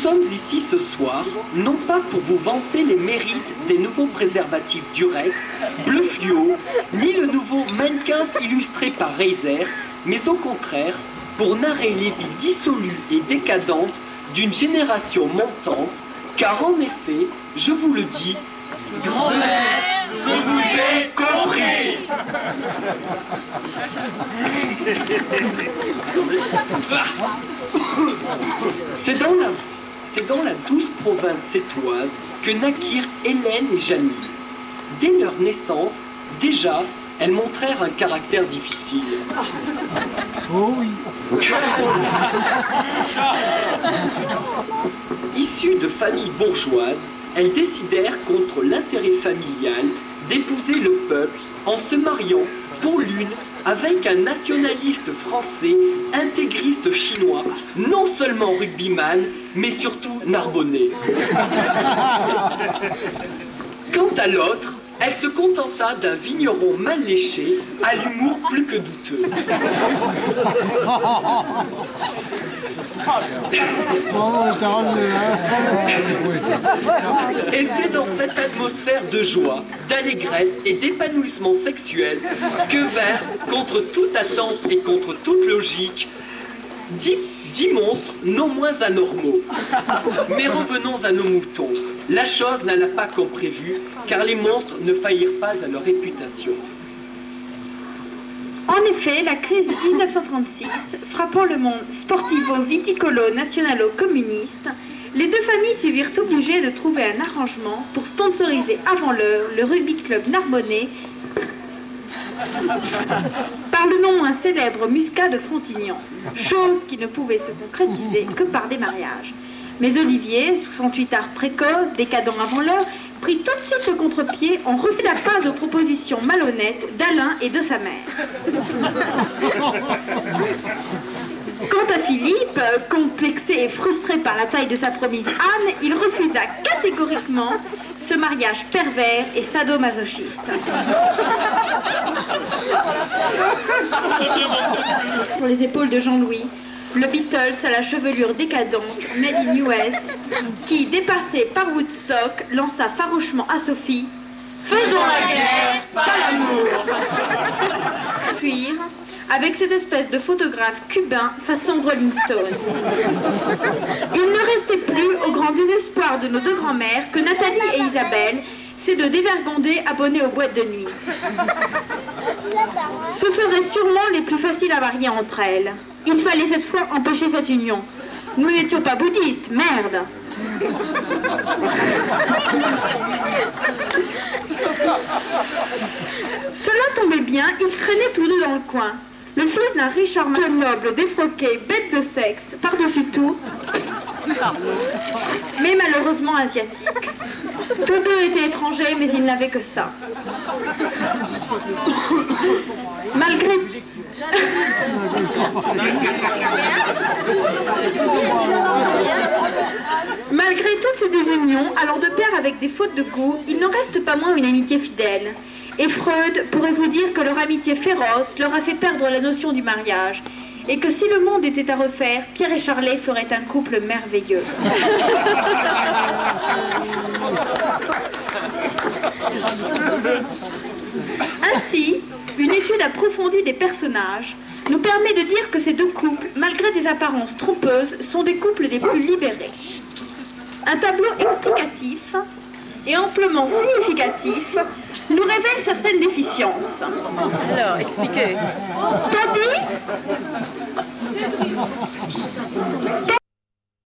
sommes ici ce soir, non pas pour vous vanter les mérites des nouveaux préservatifs Durex, bleu fluo, ni le nouveau mannequin illustré par Razer, mais au contraire, pour narrer les vies dissolues et décadentes d'une génération montante, car en effet, je vous le dis, grand-mère, je vous ai compris. C'est dans la douce province sétoise que naquirent Hélène et Janine. Dès leur naissance, déjà, elles montrèrent un caractère difficile. Oh oui. Issues de familles bourgeoises, elles décidèrent contre l'intérêt familial d'épouser le peuple en se mariant pour l'une avec un nationaliste français, intégriste chinois, non seulement rugbyman, mais surtout narbonnais. Quant à l'autre, elle se contenta d'un vigneron mal léché, à l'humour plus que douteux. Et c'est dans cette atmosphère de joie, d'allégresse et d'épanouissement sexuel que vinrent, contre toute attente et contre toute logique, 10 monstres non moins anormaux. Mais revenons à nos moutons. La chose n'alla pas comme prévu, car les monstres ne faillirent pas à leur réputation. En effet, la crise de 1936, frappant le monde sportivo-viticolo-nationalo-communiste, les deux familles se virent obligées de trouver un arrangement pour sponsoriser avant l'heure le rugby club narbonnais par le non moins célèbre Muscat de Frontignan, chose qui ne pouvait se concrétiser que par des mariages. Mais Olivier, 68 arts précoce, décadent avant l'heure, prit tout de suite le contre-pied en refusant la part aux propositions malhonnêtes d'Alain et de sa mère. Quant à Philippe, complexé et frustré par la taille de sa promise Anne, il refusa catégoriquement ce mariage pervers et sadomasochiste. Sur les épaules de Jean-Louis, le Beatles à la chevelure décadente, made in US, qui, dépassé par Woodstock, lança farouchement à Sophie « Faisons la guerre, pas l'amour !» Fuir avec cette espèce de photographe cubain façon Rolling Stones. Il ne restait plus, au grand désespoir de nos deux grands-mères, que Nathalie et Isabelle, ces deux dévergondées abonnées aux boîtes de nuit. Ce seraient sûrement les plus faciles à marier entre elles. Il fallait cette fois empêcher cette union. Nous n'étions pas bouddhistes, merde. Cela tombait bien, ils traînaient tous deux dans le coin. Le fils d'un riche armeur noble, défroqué, bête de sexe, par-dessus tout, mais malheureusement asiatique. Tous deux étaient étrangers, mais ils n'avaient que ça. Malgré toutes ces désunions, allant de pair avec des fautes de goût, il n'en reste pas moins une amitié fidèle. Et Freud pourrait vous dire que leur amitié féroce leur a fait perdre la notion du mariage, et que si le monde était à refaire, Pierre et Charlet feraient un couple merveilleux. Ainsi, une étude approfondie des personnages nous permet de dire que ces deux couples, malgré des apparences trompeuses, sont des couples des plus libérés. Un tableau explicatif et amplement significatif nous révèle certaines déficiences. Alors, expliquez. Tandis